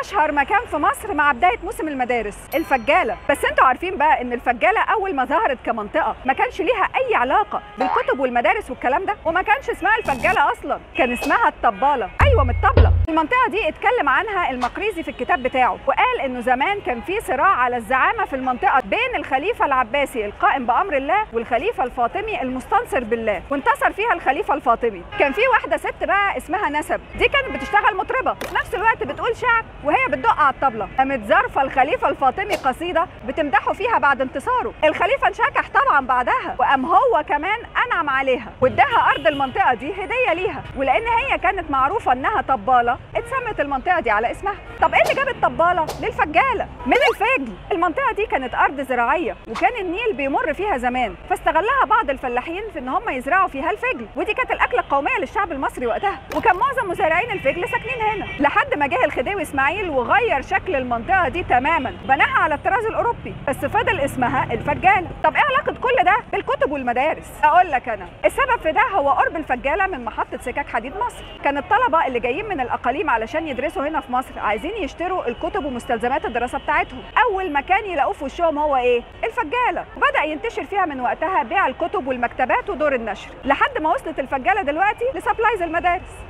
اشهر مكان في مصر مع بدايه موسم المدارس الفجاله. بس انتوا عارفين بقى ان الفجاله اول ما ظهرت كمنطقه ما كانش ليها اي علاقه بالكتب والمدارس والكلام ده، وما كانش اسمها الفجاله اصلا، كان اسمها الطباله. ايوه، من الطبله. المنطقه دي اتكلم عنها المقريزي في الكتاب بتاعه، وقال انه زمان كان في صراع على الزعامه في المنطقه بين الخليفه العباسي القائم بامر الله والخليفه الفاطمي المستنصر بالله، وانتصر فيها الخليفه الفاطمي. كان في واحده ست بقى اسمها نسب، دي كانت بتشتغل مطربه في نفس الوقت بتقول شعر وهي بتدق على الطبله. قامت ظرفه الخليفه الفاطمي قصيده بتمدحه فيها بعد انتصاره. الخليفه انشكح طبعا بعدها، وقام هو كمان انعم عليها واداها ارض المنطقه دي هديه ليها، ولان هي كانت معروفه انها طباله اتسمت المنطقه دي على اسمها. طب ايه اللي جاب الطباله للفجاله؟ من الفجل. المنطقه دي كانت ارض زراعيه وكان النيل بيمر فيها زمان، فاستغلها بعض الفلاحين في ان هم يزرعوا فيها الفجل، ودي كانت الاكله القوميه للشعب المصري وقتها، وكان معظم مزارعين الفجل ساكنين هنا لحد ما جه الخديوي اسماعيل وغير شكل المنطقه دي تماما، بناها على الطراز الاوروبي، بس فضل اسمها الفجاله. طب ايه علاقه كل ده بالكتب والمدارس؟ اقول لك انا السبب في ده هو قرب الفجاله من محطه سكك حديد مصر. كان الطلبه اللي جايين من الاقاليم علشان يدرسوا هنا في مصر عايزين يشتروا الكتب ومستلزمات الدراسه بتاعتهم، اول مكان يلاقوه في وشهم هو ايه؟ الفجاله. وبدا ينتشر فيها من وقتها بيع الكتب والمكتبات ودور النشر، لحد ما وصلت الفجاله دلوقتي لسبلايز المدارس.